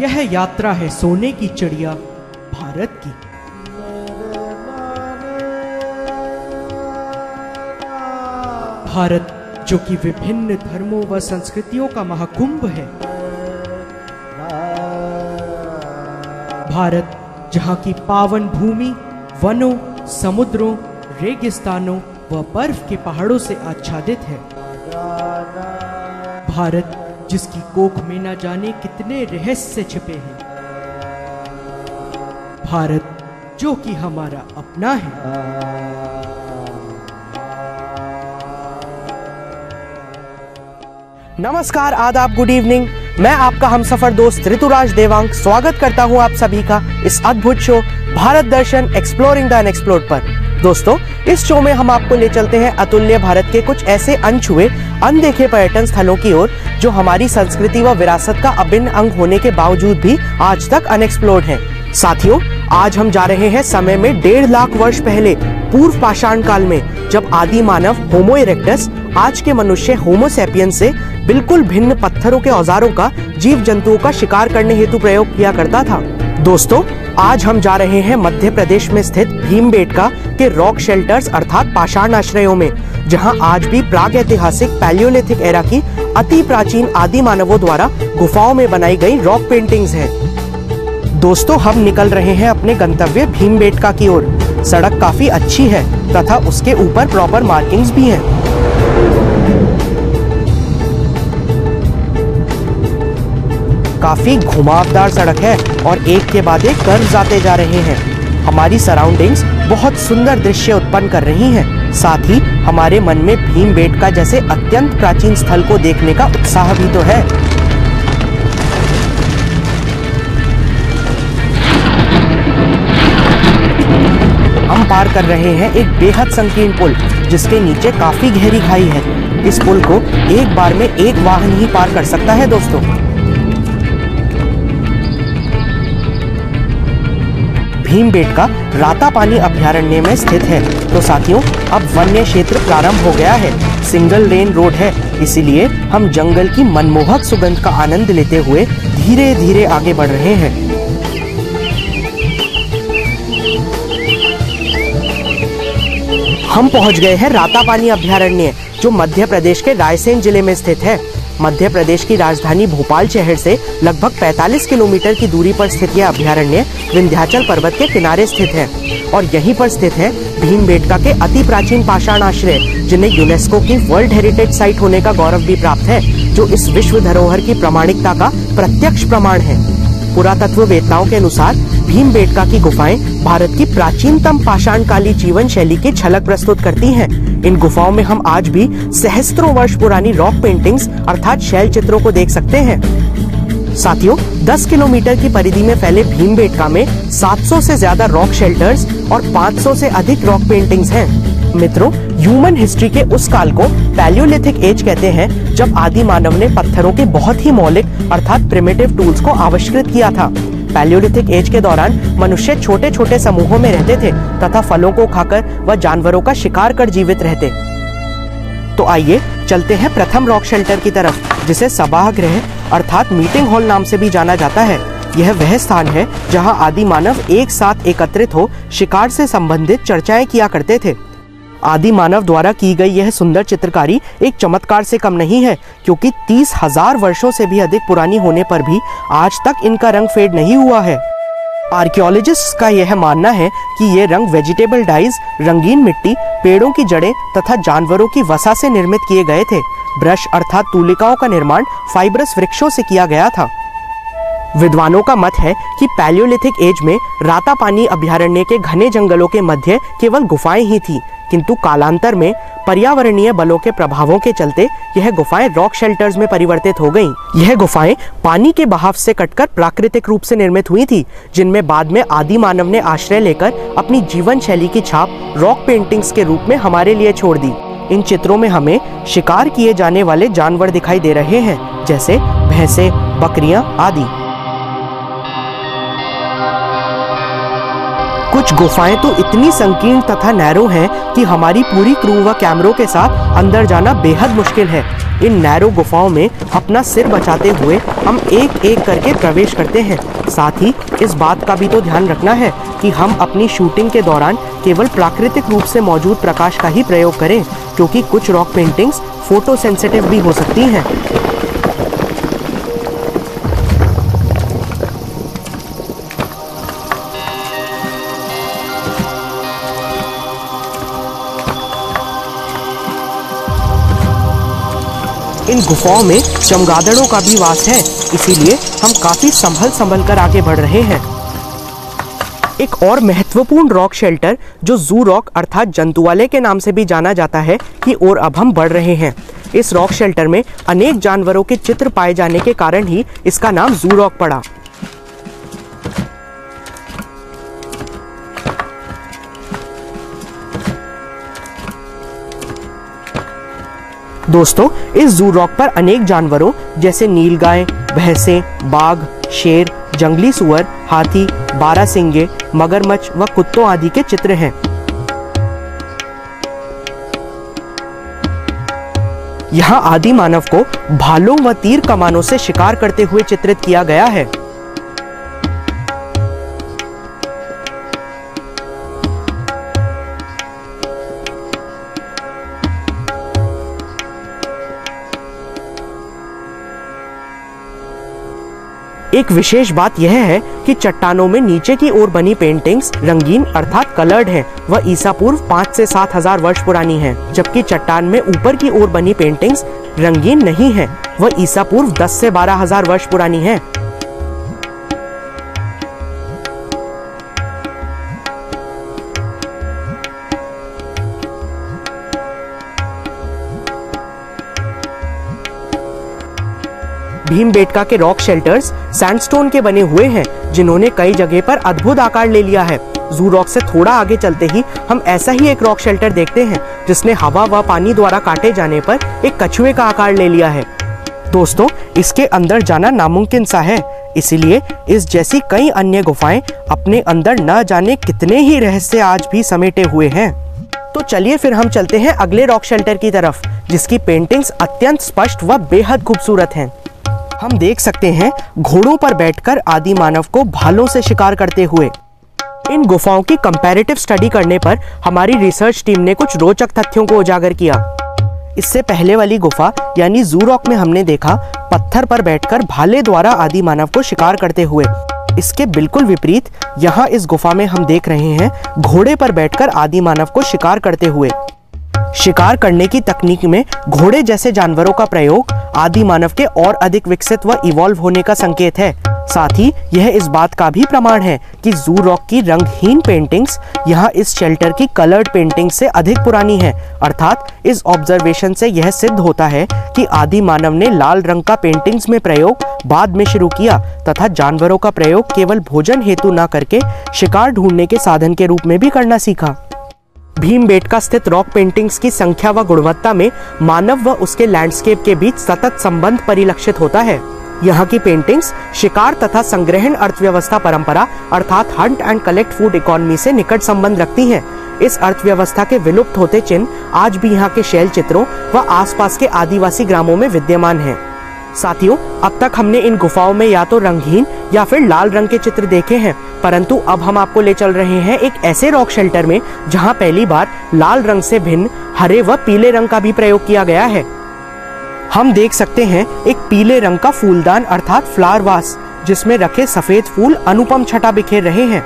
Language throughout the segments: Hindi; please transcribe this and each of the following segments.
यह यात्रा है सोने की चिड़िया भारत की। भारत जो कि विभिन्न धर्मों व संस्कृतियों का महाकुंभ है। भारत जहां की पावन भूमि वनों, समुद्रों, रेगिस्तानों व बर्फ के पहाड़ों से आच्छादित है। भारत जिसकी कोख में न जाने कितने रहस्य छिपे हैं। भारत जो कि हमारा अपना है। नमस्कार, आदाब, गुड इवनिंग। मैं आपका हमसफर दोस्त ऋतुराज देवांग स्वागत करता हूं आप सभी का इस अद्भुत show Bharat Darshan exploring the unexplored पर। दोस्तों, इस शो में हम आपको ले चलते हैं अतुल्य भारत के कुछ ऐसे अनछुए अनदेखे पर्यटन स्थलों की ओर जो हमारी संस्कृति व विरासत का अभिन्न अंग होने के बावजूद भी आज तक अनएक्सप्लोर्ड हैं। साथियों, आज हम जा रहे हैं समय में 1.5 लाख वर्ष पहले पूर्व पाषाण काल में, जब आदि मानव होमो इरेक्टस आज के मनुष्य होमो सैपियंस से बिल्कुल भिन्न पत्थरों के औजारों का जीव जंतुओं का शिकार करने हेतु प्रयोग किया करता था। दोस्तों, आज हम जा रहे हैं मध्य प्रदेश में स्थित भीमबेटका के रॉक शेल्टर्स अर्थात पाषाण आश्रयों में, जहां आज भी प्राग ऐतिहासिक पैलियोलिथिक एरा की अति प्राचीन आदि मानवों द्वारा गुफाओं में बनाई गई रॉक पेंटिंग्स हैं। दोस्तों, हम निकल रहे हैं अपने गंतव्य भीमबेटका की ओर। सड़क काफी अच्छी है तथा उसके ऊपर प्रॉपर मार्किंग्स भी हैं। काफी घुमावदार सड़क है और एक के बाद एक कर्व्स आते जा रहे हैं। हमारी सराउंडिंग्स बहुत सुंदर दृश्य उत्पन्न कर रही हैं। साथ ही हमारे मन में भीमबेटका जैसे अत्यंत प्राचीन स्थल को देखने का उत्साह भी तो है। हम पार कर रहे हैं एक बेहद संकीर्ण पुल जिसके नीचे काफी गहरी खाई है। इस पुल को एक बार में एक वाहन ही पार कर सकता है। दोस्तों, भीमबेटका रातापानी अभयारण्य में स्थित है। तो साथियों, अब वन्य क्षेत्र प्रारंभ हो गया है। सिंगल लेन रोड है, इसीलिए हम जंगल की मनमोहक सुगंध का आनंद लेते हुए धीरे धीरे आगे बढ़ रहे हैं। हम पहुंच गए हैं रातापानी अभयारण्य, जो मध्य प्रदेश के रायसेन जिले में स्थित है। मध्य प्रदेश की राजधानी भोपाल शहर से लगभग 45 किलोमीटर की दूरी पर स्थित यह अभयारण्य विंध्याचल पर्वत के किनारे स्थित है और यहीं पर स्थित है भीमबेटका के अति प्राचीन पाषाण आश्रय, जिन्हें यूनेस्को की वर्ल्ड हेरिटेज साइट होने का गौरव भी प्राप्त है, जो इस विश्व धरोहर की प्रामाणिकता का प्रत्यक्ष प्रमाण है। पुरातत्ववेत्ताओं के अनुसार भीमबेटका की गुफाएं भारत की प्राचीनतम पाषाणकाली जीवन शैली की झलक प्रस्तुत करती हैं। इन गुफाओं में हम आज भी सहस्त्रों वर्ष पुरानी रॉक पेंटिंग्स अर्थात शैल चित्रों को देख सकते हैं। साथियों, 10 किलोमीटर की परिधि में फैले भीमबेटका में 700 से ज्यादा रॉक शेल्टर्स और 500 से अधिक रॉक पेंटिंग्स हैं। मित्रों, ह्यूमन हिस्ट्री के उस काल को पैलियोलिथिक एज कहते हैं, जब आदि मानव ने पत्थरों के बहुत ही मौलिक अर्थात प्रिमिटिव टूल्स को आविष्कृत किया था। पैलियोलिथिक एज के दौरान मनुष्य छोटे छोटे समूहों में रहते थे तथा फलों को खाकर व जानवरों का शिकार कर जीवित रहते। तो आइए चलते हैं प्रथम रॉक शेल्टर की तरफ, जिसे सभागृह अर्थात मीटिंग हॉल नाम से भी जाना जाता है। यह वह स्थान है जहां आदि मानव एक साथ एकत्रित हो शिकार से संबंधित चर्चाएं किया करते थे। आदि मानव द्वारा की गई यह सुंदर चित्रकारी एक चमत्कार से कम नहीं है, क्योंकि 30,000 वर्षों से भी अधिक पुरानी होने पर भी आज तक इनका रंग फेड नहीं हुआ है। आर्कियोलॉजिस्ट्स का यह मानना है कि ये रंग वेजिटेबल डाइज, रंगीन मिट्टी, पेड़ों की जड़ें तथा जानवरों की वसा से निर्मित किए गए थे। ब्रश अर्थात तूलिकाओं का निर्माण फाइब्रस वृक्षों से किया गया था। विद्वानों का मत है कि पैलियोलिथिक एज में रातापानी अभयारण्य के घने जंगलों के मध्य केवल गुफाएं ही थी, किंतु कालांतर में पर्यावरणीय बलों के प्रभावों के चलते यह गुफाएं रॉक शेल्टर्स में परिवर्तित हो गईं। यह गुफाएं पानी के बहाव से कटकर प्राकृतिक रूप से निर्मित हुई थी, जिनमें बाद में आदि मानव ने आश्रय लेकर अपनी जीवन शैली की छाप रॉक पेंटिंग्स के रूप में हमारे लिए छोड़ दी। इन चित्रों में हमें शिकार किए जाने वाले जानवर दिखाई दे रहे हैं, जैसे भैंसे, बकरियां आदि। कुछ गुफाएं तो इतनी संकीर्ण तथा नैरो हैं कि हमारी पूरी क्रू व कैमरों के साथ अंदर जाना बेहद मुश्किल है। इन नैरो गुफाओं में अपना सिर बचाते हुए हम एक एक करके प्रवेश करते हैं। साथ ही इस बात का भी तो ध्यान रखना है कि हम अपनी शूटिंग के दौरान केवल प्राकृतिक रूप से मौजूद प्रकाश का ही प्रयोग करें, क्योंकि कुछ रॉक पेंटिंग्स फोटो सेंसिटिव भी हो सकती हैं। इन गुफाओं में चमगादड़ों का भी वास है, इसीलिए हम काफी संभल कर आगे बढ़ रहे हैं। एक और महत्वपूर्ण रॉक शेल्टर जो जू रॉक अर्थात जंतुआलय के नाम से भी जाना जाता है की ओर अब हम बढ़ रहे हैं। इस रॉक शेल्टर में अनेक जानवरों के चित्र पाए जाने के कारण ही इसका नाम जू रॉक पड़ा। दोस्तों, इस जू रॉक पर अनेक जानवरों जैसे नीलगाय, भैंसे, बाघ, शेर, जंगली सुअर, हाथी, बारहसिंगे, मगरमच्छ व कुत्तों आदि के चित्र हैं। यहाँ आदि मानव को भालों व तीर कमानों से शिकार करते हुए चित्रित किया गया है। एक विशेष बात यह है कि चट्टानों में नीचे की ओर बनी पेंटिंग्स रंगीन अर्थात कलर्ड हैं व ईसा पूर्व 5 से 7 हजार वर्ष पुरानी हैं, जबकि चट्टान में ऊपर की ओर बनी पेंटिंग्स रंगीन नहीं हैं व ईसा पूर्व 10 से 12 हजार वर्ष पुरानी हैं। भीमबेटका के रॉक शेल्टर्स सैंडस्टोन के बने हुए हैं, जिन्होंने कई जगह पर अद्भुत आकार ले लिया है। जू रॉक से थोड़ा आगे चलते ही हम ऐसा ही एक रॉक शेल्टर देखते हैं, जिसने हवा व पानी द्वारा काटे जाने पर एक कछुए का आकार ले लिया है। दोस्तों, इसके अंदर जाना नामुमकिन सा है, इसीलिए इस जैसी कई अन्य गुफाएं अपने अंदर न जाने कितने ही रहस्य आज भी समेटे हुए हैं। तो चलिए फिर हम चलते हैं अगले रॉक शेल्टर की तरफ, जिसकी पेंटिंग्स अत्यंत स्पष्ट व बेहद खूबसूरत हैं। हम देख सकते हैं घोड़ों पर बैठकर आदि मानव को भालों से शिकार करते हुए। इन गुफाओं की कंपैरेटिव स्टडी करने पर हमारी रिसर्च टीम ने कुछ रोचक तथ्यों को उजागर किया। इससे पहले वाली गुफा यानी जू रॉक में हमने देखा पत्थर पर बैठकर भाले द्वारा आदि मानव को शिकार करते हुए। इसके बिल्कुल विपरीत यहाँ इस गुफा में हम देख रहे हैं घोड़े पर बैठकर आदि मानव को शिकार करते हुए। शिकार करने की तकनीक में घोड़े जैसे जानवरों का प्रयोग आदि मानव के और अधिक विकसित व इवॉल्व होने का संकेत है। साथ ही यह इस बात का भी प्रमाण है कि जू रॉक की रंगहीन पेंटिंग्स यहाँ इस शेल्टर की कलर्ड पेंटिंग से अधिक पुरानी है। अर्थात इस ऑब्जर्वेशन से यह सिद्ध होता है कि आदि मानव ने लाल रंग का पेंटिंग्स में प्रयोग बाद में शुरू किया तथा जानवरों का प्रयोग केवल भोजन हेतु न करके शिकार ढूंढने के साधन के रूप में भी करना सीखा। भीमबेटका स्थित रॉक पेंटिंग्स की संख्या व गुणवत्ता में मानव व उसके लैंडस्केप के बीच सतत संबंध परिलक्षित होता है। यहाँ की पेंटिंग्स शिकार तथा संग्रहण अर्थव्यवस्था परंपरा अर्थात Hunt and collect food economy से निकट संबंध रखती हैं। इस अर्थव्यवस्था के विलुप्त होते चिन्ह आज भी यहाँ के शैल चित्रों व आसपास के आदिवासी ग्रामों में विद्यमान हैं। साथियों, अब तक हमने इन गुफाओं में या तो रंगहीन या फिर लाल रंग के चित्र देखे हैं, परंतु अब हम आपको ले चल रहे हैं एक ऐसे रॉक शेल्टर में जहां पहली बार लाल रंग से भिन्न हरे व पीले रंग का भी प्रयोग किया गया है। हम देख सकते हैं एक पीले रंग का फूलदान अर्थात फ्लावर वास, जिसमें रखे सफेद फूल अनुपम छटा बिखेर रहे हैं।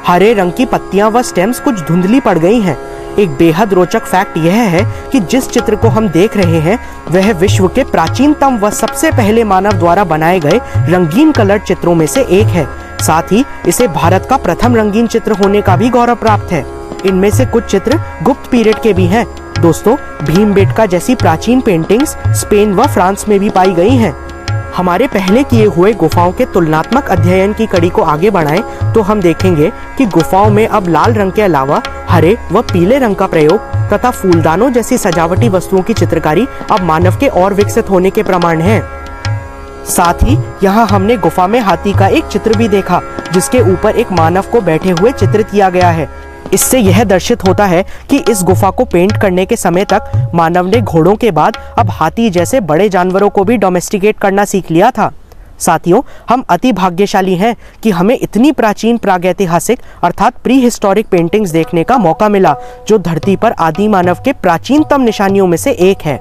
हरे रंग की पत्तियां व स्टेम्स कुछ धुंधली पड़ गई हैं। एक बेहद रोचक फैक्ट यह है कि जिस चित्र को हम देख रहे हैं वह विश्व के प्राचीनतम व सबसे पहले मानव द्वारा बनाए गए रंगीन कलर चित्रों में से एक है। साथ ही इसे भारत का प्रथम रंगीन चित्र होने का भी गौरव प्राप्त है। इनमें से कुछ चित्र गुप्त पीरियड के भी हैं। दोस्तों, भीमबेटका जैसी प्राचीन पेंटिंग्स स्पेन व फ्रांस में भी पाई गई हैं। हमारे पहले किए हुए गुफाओं के तुलनात्मक अध्ययन की कड़ी को आगे बढ़ाएं तो हम देखेंगे कि गुफाओं में अब लाल रंग के अलावा हरे व पीले रंग का प्रयोग तथा फूलदानों जैसी सजावटी वस्तुओं की चित्रकारी अब मानव के और विकसित होने के प्रमाण हैं। साथ ही यहाँ हमने गुफा में हाथी का एक चित्र भी देखा, जिसके ऊपर एक मानव को बैठे हुए चित्रित किया गया है। इससे यह दर्शित होता है कि इस गुफा को पेंट करने के समय तक मानव ने घोड़ों के बाद अब हाथी जैसे बड़े जानवरों को भी डोमेस्टिकेट करना सीख लिया था। साथियों, हम अति भाग्यशाली हैं कि हमें इतनी प्राचीन प्रागैतिहासिक अर्थात प्री हिस्टोरिक पेंटिंग्स देखने का मौका मिला, जो धरती पर आदि मानव के प्राचीनतम निशानियों में से एक है।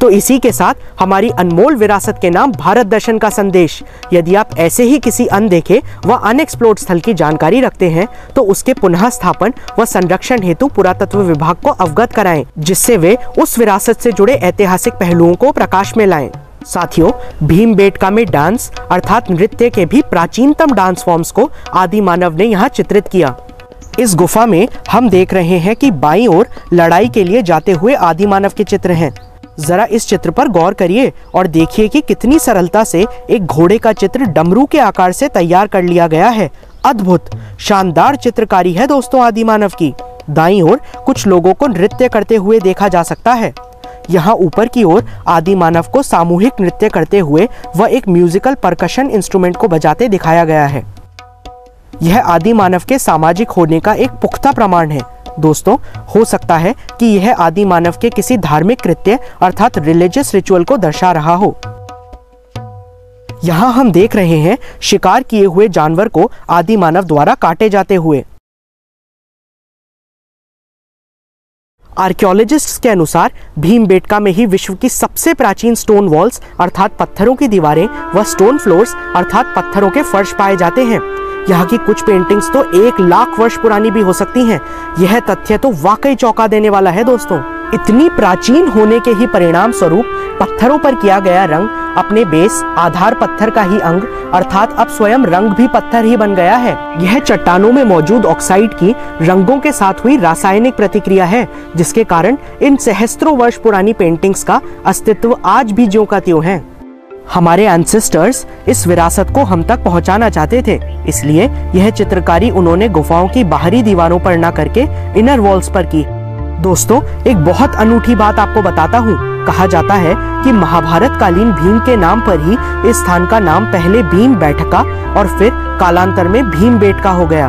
तो इसी के साथ हमारी अनमोल विरासत के नाम भारत दर्शन का संदेश, यदि आप ऐसे ही किसी अनदेखे व अनएक्सप्लोर्ड स्थल की जानकारी रखते हैं तो उसके पुनः स्थापन व संरक्षण हेतु पुरातत्व विभाग को अवगत कराएं, जिससे वे उस विरासत से जुड़े ऐतिहासिक पहलुओं को प्रकाश में लाएं। साथियों, भीमबेटका में डांस अर्थात नृत्य के भी प्राचीनतम डांस फॉर्म्स को आदि मानव ने यहाँ चित्रित किया। इस गुफा में हम देख रहे हैं कि बाईं ओर लड़ाई के लिए जाते हुए आदि मानव के चित्र हैं। जरा इस चित्र पर गौर करिए और देखिए कि कितनी सरलता से एक घोड़े का चित्र डमरू के आकार से तैयार कर लिया गया है। अद्भुत शानदार चित्रकारी है दोस्तों आदि मानव की। दाईं ओर कुछ लोगों को नृत्य करते हुए देखा जा सकता है। यहाँ ऊपर की ओर आदि मानव को सामूहिक नृत्य करते हुए व एक म्यूजिकल परकशन इंस्ट्रूमेंट को बजाते दिखाया गया है। यह आदि मानव के सामाजिक होने का एक पुख्ता प्रमाण है। दोस्तों, हो सकता है कि यह आदि मानव के किसी धार्मिक कृत्य अर्थात रिलीजियस रिचुअल को दर्शा रहा हो। यहाँ हम देख रहे हैं शिकार किए हुए जानवर को आदि मानव द्वारा काटे जाते हुए। आर्कियोलॉजिस्ट्स के अनुसार भीमबेटका में ही विश्व की सबसे प्राचीन स्टोन वॉल्स अर्थात पत्थरों की दीवारें व स्टोन फ्लोर्स अर्थात पत्थरों के फर्श पाए जाते हैं। यहाँ की कुछ पेंटिंग्स तो 1 लाख वर्ष पुरानी भी हो सकती हैं। यह तथ्य तो वाकई चौंका देने वाला है दोस्तों। इतनी प्राचीन होने के ही परिणाम स्वरूप पत्थरों पर किया गया रंग अपने बेस आधार पत्थर का ही अंग अर्थात अब स्वयं रंग भी पत्थर ही बन गया है। यह चट्टानों में मौजूद ऑक्साइड की रंगों के साथ हुई रासायनिक प्रतिक्रिया है, जिसके कारण इन सहस्त्रों वर्ष पुरानी पेंटिंग्स का अस्तित्व आज भी ज्यों का त्यों है। हमारे एंसेस्टर्स इस विरासत को हम तक पहुंचाना चाहते थे, इसलिए यह चित्रकारी उन्होंने गुफाओं की बाहरी दीवारों पर न करके इनर वॉल्स पर की। दोस्तों, एक बहुत अनूठी बात आपको बताता हूँ। कहा जाता है कि महाभारत कालीन भीम के नाम पर ही इस स्थान का नाम पहले भीमबेटका और फिर कालांतर में भीमबेटका हो गया।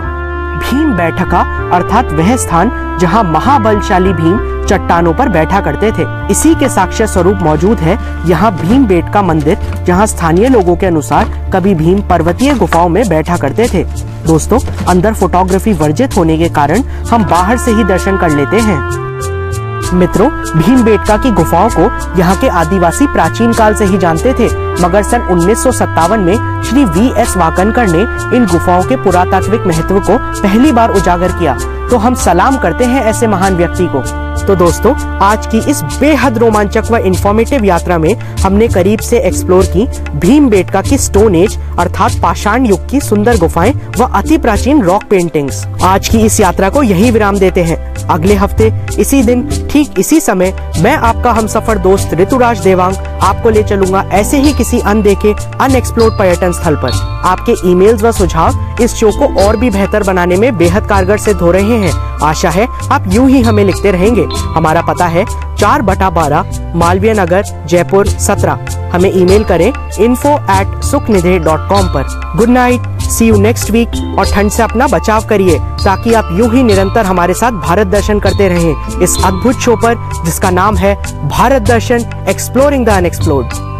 भीमबेटका अर्थात वह स्थान जहाँ महाबलशाली भीम चट्टानों पर बैठा करते थे। इसी के साक्ष्य स्वरूप मौजूद है यहाँ भीमबेटका मंदिर, जहाँ स्थानीय लोगों के अनुसार कभी भीम पर्वतीय गुफाओं में बैठा करते थे। दोस्तों, अंदर फोटोग्राफी वर्जित होने के कारण हम बाहर से ही दर्शन कर लेते हैं। मित्रों, भीमबेटका की गुफाओं को यहाँ के आदिवासी प्राचीन काल से ही जानते थे, मगर सन 1957 में श्री V.S. वाकनकर ने इन गुफाओं के पुरातात्विक महत्व को पहली बार उजागर किया। तो हम सलाम करते हैं ऐसे महान व्यक्ति को। तो दोस्तों, आज की इस बेहद रोमांचक व इंफॉर्मेटिव यात्रा में हमने करीब से एक्सप्लोर की भीमबेटका की स्टोन एज अर्थात पाषाण युग की सुंदर गुफाएं व अति प्राचीन रॉक पेंटिंग्स। आज की इस यात्रा को यही विराम देते हैं। अगले हफ्ते इसी दिन ठीक इसी समय मैं आपका हमसफर दोस्त ऋतुराज देवांग आपको ले चलूंगा ऐसे ही किसी अनदेखे अनएक्सप्लोर्ड पर्यटन स्थल पर। आपके ईमेल्स व सुझाव इस शो को और भी बेहतर बनाने में बेहद कारगर सिद्ध हो रहे हैं। आशा है आप यूं ही हमें लिखते रहेंगे। हमारा पता है 4/12 मालवीय नगर, जयपुर 17। हमें ईमेल करें info@sukhnidhe.com पर। Good night, see you next week और ठंड से अपना बचाव करिए ताकि आप यूं ही निरंतर हमारे साथ भारत दर्शन करते रहें इस अद्भुत शो पर जिसका नाम है भारत दर्शन एक्सप्लोरिंग द अनएक्सप्लोर्ड।